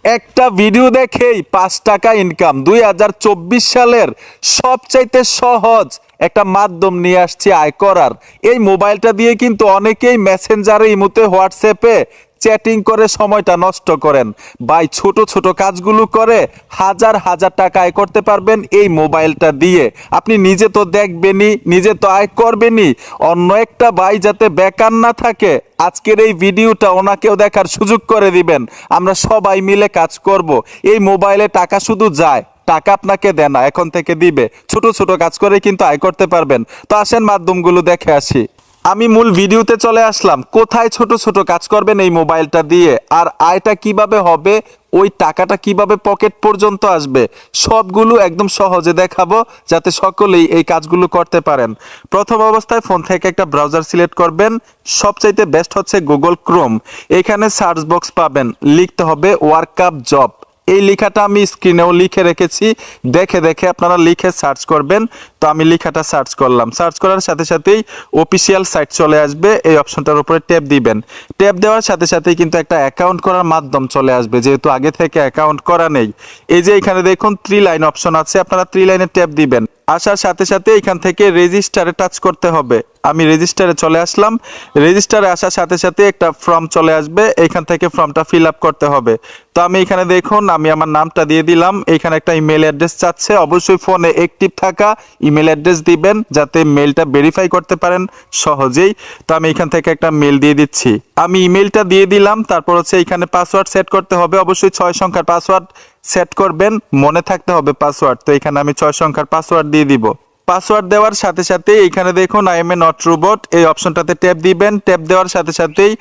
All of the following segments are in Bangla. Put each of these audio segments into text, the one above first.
একটা ভিডিও দেখেই 5 টাকা ইনকাম। 2024 সালের সবচাইতে সহজ একটা মাধ্যম নিয়ে আসছি আয় করার। এই মোবাইলটা দিয়ে কিন্তু অনেকেই মেসেঞ্জারে, ইমোতে, হোয়াটসঅ্যাপে চ্যাটিং করে সময়টা নষ্ট করেন। ভাই, ছোট ছোট কাজগুলো করে হাজার হাজার টাকা আয় করতে পারবেন এই মোবাইলটা দিয়ে। আপনি নিজে তো দেখবেনই, নিজে তো আয় করবেনই, অন্য একটা ভাই যাতে বেকার না থাকে আজকের এই ভিডিওটা ওনাকেও দেখার সুযোগ করে দিবেন। আমরা সবাই মিলে কাজ করব। এই মোবাইলে টাকা শুধু যায়, টাকা আপনাকে দেয় না, এখন থেকে দিবে। ছোট ছোট কাজ করে কিন্তু আয় করতে পারবেন। তো আসেন মাধ্যমগুলো দেখে আসি। আমি মূল ভিডিওতে চলে আসলাম। কোথায় ছোট ছোট কাজ করবেন এই মোবাইলটা দিয়ে, আর আয়টা কিভাবে হবে, ওই টাকাটা কিভাবে পকেট পর্যন্ত আসবে, সবগুলো একদম সহজে দেখাবো যাতে সকলেই এই কাজগুলো করতে পারেন। প্রথম অবস্থায় ফোন থেকে একটা ব্রাউজার সিলেক্ট করবেন। সবচাইতে বেস্ট হচ্ছে গুগল ক্রোম। এখানে সার্চ বক্স পাবেন, লিখতে হবে ওয়ার্কআপ জব। এই লেখাটা আমি স্ক্রিনেও লিখে রেখেছি, দেখে দেখে আপনারা লিখে সার্চ করবেন। তো আমি লেখাটা সার্চ করলাম। সার্চ করার সাথে সাথেই অফিসিয়াল সাইট চলে আসবে। এই অপশনটার উপরে ট্যাপ দিবেন। ট্যাপ দেওয়ার সাথে সাথেই কিন্তু একটা অ্যাকাউন্ট করার মাধ্যম চলে আসবে, যেহেতু আগে থেকে অ্যাকাউন্ট করা নেই। এই যে এখানে দেখুন 3 লাইন অপশন আছে, আপনারা 3 লাইনে ট্যাপ দিবেন। আসার সাথে সাথে এখান থেকে রেজিস্টারে টাচ করতে হবে। আমি রেজিস্টারে চলে আসলাম। রেজিস্টারে আসার সাথে সাথে একটা ফর্ম চলে আসবে, এখান থেকে ফর্মটা ফিল আপ করতে হবে। তো আমি এখানে দেখুন, আমি আমার নামটা দিয়ে দিলাম। এখানে একটা ইমেল অ্যাড্রেস চাচ্ছে, অবশ্যই ফোনে অ্যাক্টিভ থাকা ইমেল অ্যাড্রেস দিবেন যাতে মেলটা ভেরিফাই করতে পারেন সহজেই। তো আমি এখান থেকে একটা মেল দিয়ে দিচ্ছি। আমি ইমেলটা দিয়ে দিলাম। তারপর হচ্ছে এখানে পাসওয়ার্ড সেট করতে হবে, অবশ্যই 6 সংখ্যার পাসওয়ার্ড সেট করবেন, মনে থাকতে হবে পাসওয়ার্ড। তো এখানে আমি 6 সংখ্যার পাসওয়ার্ড দিয়ে দিব। পাসওয়ার্ড দেওয়ার সাথে সাথে এখানে দেখুন I M A not robot, এই অপশনটাতে ট্যাপ দিবেন। ট্যাপ দেওয়ার সাথে সাথেই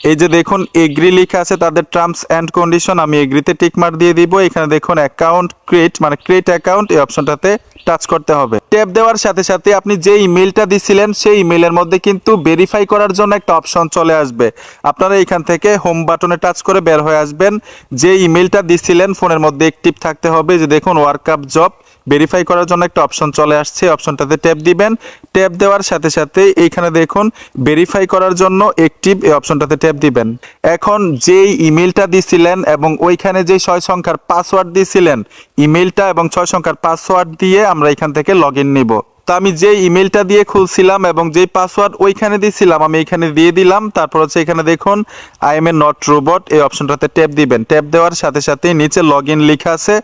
এই যে দেখুন এগ্রি লেখা আছে, তাদের টার্মস অ্যান্ড কন্ডিশন, আমি এগ্রিতে টিক মার্ক দিয়ে দিব। এখানে দেখুন অ্যাকাউন্ট ক্রিয়েট, মানে ক্রিয়েট অ্যাকাউন্ট, এই অপশনটাতে টাচ করতে হবে। ট্যাপ দেওয়ার সাথে সাথে আপনি যে ইমেলটা দিছিলেন সেই ইমেলের মধ্যে কিন্তু ভেরিফাই করার জন্য একটা অপশন চলে আসবে। আপনারা এখান থেকে হোম বাটনে টাচ করে বের হয়ে আসবেন। যে ইমেলটা দিছিলেন ফোনের মধ্যে অ্যাক্টিভ থাকতে হবে। যে দেখুন ওয়ার্কআপ জব, ভেরিফাই করার জন্য একটা অপশন চলে আসছে, অপশনটাতে ট্যাপ দিবেন। ট্যাপ দেওয়ার সাথে সাথে এইখানে দেখুন ভেরিফাই করার জন্য অ্যাক্টিভ, এই অপশনটাতে ট্যাপ দিবেন। এখন যেই ইমেলটা দিছিলেন এবং ওইখানে যে 6 সংখ্যার পাসওয়ার্ড দিছিলেন, ইমেলটা এবং 6 সংখ্যার পাসওয়ার্ড দিয়ে আমরা এখান থেকে লগইন নিব। তো আমি যে ইমেলটা দিয়ে খুলছিলাম এবং যেই পাসওয়ার্ড ওইখানে দিয়েছিলাম আমি এখানে দিয়ে দিলাম। তারপর হচ্ছে এখানে দেখুন I M A not robot, এই অপশনটাতে ট্যাপ দিবেন। ট্যাপ দেওয়ার সাথে সাথে নিচে লগইন লেখা আছে,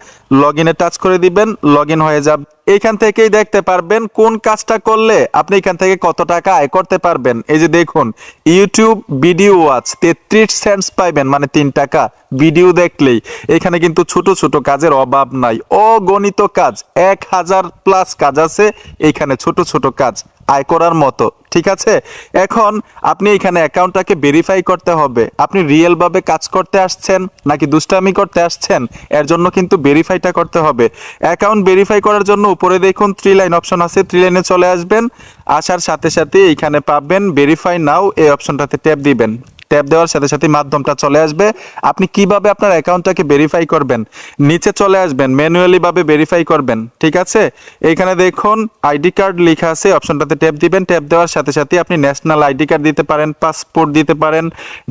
লগইনে টাচ করে দিবেন, লগইন হয়ে যাবে। এখান থেকেই দেখতে পারবেন কোন কাজটা করলে আপনি এখান থেকে কত টাকা আয় করতে পারবেন। এই যে দেখুন ইউটিউব ভিডিও ওয়াচ 33 সেন্টস পাইবেন, মানে 3 টাকা ভিডিও দেখলেই। এখানে কিন্তু ছোট ছোট কাজের অভাব নাই, অগণিত কাজ, 1000+ কাজ আছে এখানে, ছোট ছোট কাজ আয় করার মতো। ঠিক আছে, এখন আপনি এখানে অ্যাকাউন্টটাকে ভেরিফাই করতে হবে। আপনি রিয়েল ভাবে কাজ করতে আসছেন নাকি দুষ্টামি করতে আসছেন, এর জন্য কিন্তু ভেরিফাইটা করতে হবে। অ্যাকাউন্ট ভেরিফাই করার জন্য উপরে দেখুন 3 লাইন অপশন আছে, 3 লাইনে চলে আসবেন। আসার সাথে সাথে এখানে পাবেন ভেরিফাই নাও, এই অপশনটাতে ট্যাপ দিবেন। ট্যাপ দেওয়ার সাথে সাথে মাধ্যমটা চলে আসবে। আপনি কিভাবে আপনার অ্যাকাউন্টটাকে ভেরিফাই করবেন, নিচে চলে আসবেন, ম্যানুয়ালি ভাবে ভেরিফাই করবেন। ঠিক আছে, এখানে দেখুন আইডি কার্ড লেখা আছে, অপশনটাতে ট্যাপ দিবেন। ট্যাপ দেওয়ার সাথে সাথে আপনি ন্যাশনাল আইডি কার্ড দিতে পারেন, পাসপোর্ট দিতে পারেন,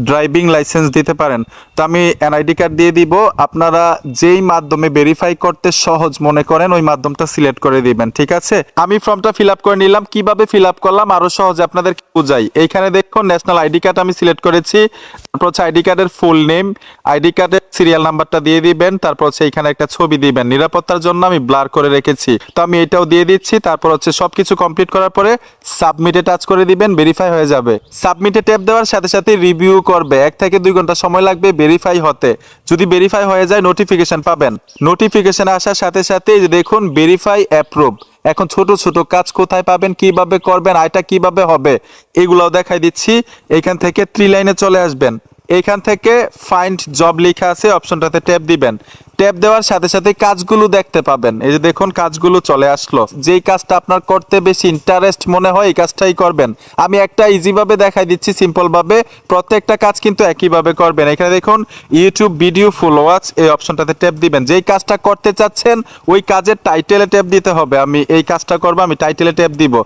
ড্রাইভিং লাইসেন্স দিতে পারেন। তো আমি এনআইডি কার্ড দিয়ে দিব। আপনারা যেই মাধ্যমে ভেরিফাই করতে সহজ মনে করেন ওই মাধ্যমটা সিলেক্ট করে দিবেন। ঠিক আছে, আমি ফর্মটা ফিল আপ করে নিলাম। কিভাবে ফিল আপ করলাম আরো সহজে আপনাদের বুঝাই। এইখানে দেখুন ন্যাশনাল আইডি কার্ড আমি সিলেক্ট করেছি। তারপর হচ্ছে আইডি কার্ডের ফুল নেম, আইডি কার্ডের সিরিয়াল নাম্বারটা দিয়ে দিবেন। তারপর হচ্ছে এখানে একটা ছবি দিবেন, নিরাপত্তার জন্য আমি ব্লার করে রেখেছি। তো আমি এটাও দিয়ে দিচ্ছি। তারপর হচ্ছে সবকিছু কমপ্লিট করার পরে সাবমিটে টাচ করে দিবেন, ভেরিফাই হয়ে যাবে। সাবমিটে ট্যাপ দেওয়ার সাথে সাথে রিভিউ করবে, 1 থেকে 2 ঘন্টা সময় লাগবে ভেরিফাই হতে। যদি ভেরিফাই হয়ে যায় নোটিফিকেশন পাবেন। নোটিফিকেশন আসার সাথে সাথে দেখুন ভেরিফাই অ্যাপ্রুভ। এখন ছোট ছোট কাজ কোথায় পাবেন, কিভাবে করবেন, আয়টা কিভাবে হবে এগুলাও দেখাই দিচ্ছি। এখান থেকে 3 লাইনে চলে আসবেন। এখান থেকে ফাইন্ড জব লেখা আছে, অপশনটাতে ট্যাপ দিবেন। ট্যাপ দেওয়ার সাথে সাথে কাজগুলো দেখতে পাবেন। এই যে দেখুন কাজগুলো চলে আসলো। যেই কাজটা আপনার করতে বেশি ইন্টারেস্ট মনে হয় এই কাজটাই করবেন। আমি একটা ইজি ভাবে দেখাই দিচ্ছি, সিম্পল ভাবে। প্রত্যেকটা কাজ কিন্তু একইভাবে করবেন। এখানে দেখুন ইউটিউব ভিডিও ফুল ওয়াচ, এই অপশনটাতে ট্যাপ দিবেন। যেই কাজটা করতে চাচ্ছেন ওই কাজের টাইটেলে ট্যাপ দিতে হবে। আমি এই কাজটা করব, আমি টাইটেলে ট্যাপ দিব।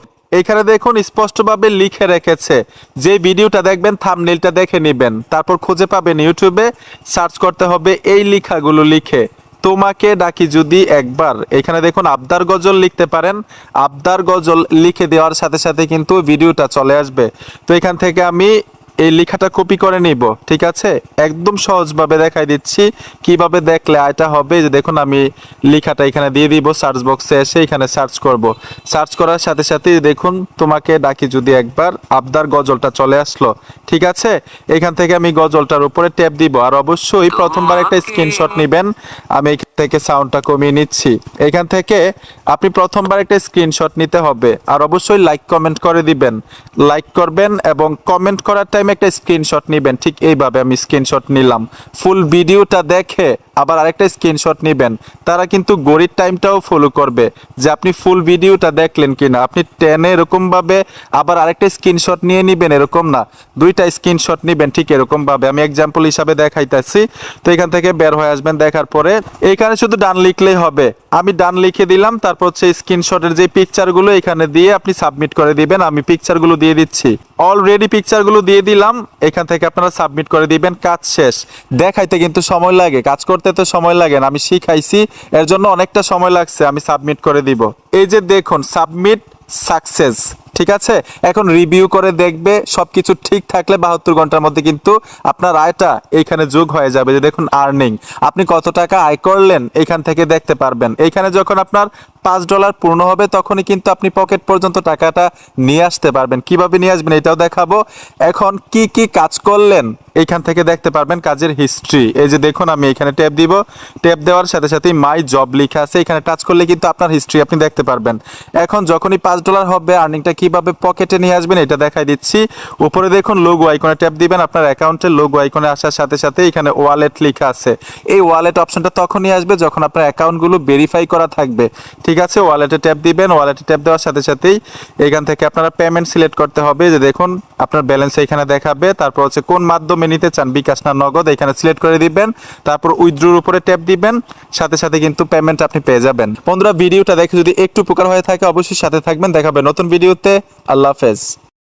এখানে দেখুন স্পষ্টভাবে লিখে রেখেছে, যে ভিডিওটা দেখবেন থাম্বনেইলটা দেখে নেবেন, তারপর খুঁজে পাবেন ইউটিউবে, সার্চ করতে হবে এই লেখাগুলো লিখে তোমাকে ডাকি যদি একবার। এখানে দেখুন আবদার গজল লিখতে পারেন, আবদার গজল লিখে দেওয়ার সাথে সাথে কিন্তু ভিডিওটা চলে আসবে। তো এখান থেকে আমি এই লেখাটা কপি করে নিব, ঠিক আছে? একদম সহজভাবে দেখাই দিচ্ছি কিভাবে দেখলে এটা হবে। যে দেখুন আমি লেখাটা এখানে দিয়ে দিব, সার্চ বক্সে এসে এখানে সার্চ করব। সার্চ করার সাথে সাথে দেখুন তোমাকে ডাকি যদি একবার আবদার গজলটা চলে আসলো, ঠিক আছে? এখান থেকে আমি গজলটার উপরে ট্যাপ দিব। আর অবশ্যই প্রথমবার একটা স্ক্রিনশট নেবেন। আমি এখান থেকে সাউন্ডটা কমিয়ে নিচ্ছি। এখান থেকে আপনি প্রথমবার একটা স্ক্রিনশট নিতে হবে। আর অবশ্যই লাইক কমেন্ট করে দিবেন, লাইক করবেন এবং কমেন্ট করার টাইমে একটা স্ক্রিনশট নেবেন। ঠিক এইভাবে আমি স্ক্রিনশট নিলাম। ফুল ভিডিওটা দেখে আবার আরেকটা স্ক্রিনশট নেবেন। তারা কিন্তু ঘড়ির টাইমটাও ফলো করবে যে আপনি ফুল ভিডিওটা দেখলেন কিনা। আপনি টেনে এরকমভাবে আবার আরেকটা স্ক্রিনশট নিয়ে নেবেন, এরকম না, দুইটা স্ক্রিনশট নেবেন ঠিক এরকমভাবে। আমি এক্সাম্পল হিসাবে দেখাইতেছি। তো এখান থেকে বের হয়ে আসবেন, দেখার পরে এইখানে শুধু ডান লিখলেই হবে। আমি ডান লিখে দিলাম, তারপর হচ্ছে স্ক্রিনশটের যে পিকচারগুলো এখানে দিয়ে আপনি সাবমিট করে দিবেন। আমি পিকচারগুলো দিয়ে দিচ্ছি, অলরেডি পিকচারগুলো দিয়ে দিলাম। এখান থেকে আপনারা সাবমিট করে দিবেন, কাজ শেষ। দেখাইতে কিন্তু সময় লাগে, কাজ করতে তো সময় লাগে না, আমি শিখাইছি, এর জন্য অনেকটা সময় লাগছে। আমি সাবমিট করে দিব। এই যে দেখুন সাবমিট সাকসেস, ঠিক আছে? এখন রিভিউ করে দেখবে সবকিছু ঠিক থাকলে 72 ঘন্টার মধ্যে কিন্তু আপনার আয়টা এইখানে যোগ হয়ে যাবে। যে দেখুন আর্নিং, আপনি কত টাকা আয় করলেন এখান থেকে দেখতে পারবেন। এইখানে যখন আপনার $5 পূর্ণ হবে তখনই কিন্তু আপনি পকেট পর্যন্ত টাকাটা নিয়ে আসতে পারবেন। কিভাবে নিয়ে আসবেন এটাও দেখাবো। এখন কি কি কাজ করলেন এইখান থেকে দেখতে পারবেন, কাজের হিস্ট্রি। এই যে দেখুন আমি এখানে ট্যাপ দিব, ট্যাপ দেওয়ার সাথে সাথে মাই জব লেখা আছে, এখানে টাচ করলে কিন্তু আপনার হিস্ট্রি আপনি দেখতে পারবেন। এখন যখনই $5 হবে আর্নিংটা কিভাবে পকেটে নিয়ে আসবেন এটা দেখাই দিচ্ছি। উপরে দেখুন লোগো আইকনে ট্যাপ দিবেন, আপনার অ্যাকাউন্টের লোগো আইকনে আসার সাথে সাথে এখানে ওয়ালেট লেখা আছে। এই ওয়ালেট অপশনটা তখনই আসবে যখন আপনার অ্যাকাউন্টগুলো ভেরিফাই করা থাকবে, ঠিক আছে? ওয়ালেটে ট্যাপ দিবেন, ওয়ালেটে ট্যাপ দেওয়ার সাথে সাথেই এখান থেকে আপনারা পেমেন্ট সিলেক্ট করতে হবে। যে দেখুন আপনার ব্যালেন্স এখানে দেখাবে, তারপর হচ্ছে কোন মাধ্যমে নিতে চান, বিকাশ না নগদ, এখানে সিলেক্ট করে দিবেন। তারপর উইথড্রোর উপরে ট্যাপ দিবেন, সাথে সাথে কিন্তু পেমেন্ট আপনি পেয়ে যাবেন। বন্ধুরা ভিডিওটা দেখে যদি একটু উপকার হয়ে থাকে অবশ্যই সাথে থাকবেন। দেখাবে নতুন ভিডিওতে। আল্লাহ হাফেজ।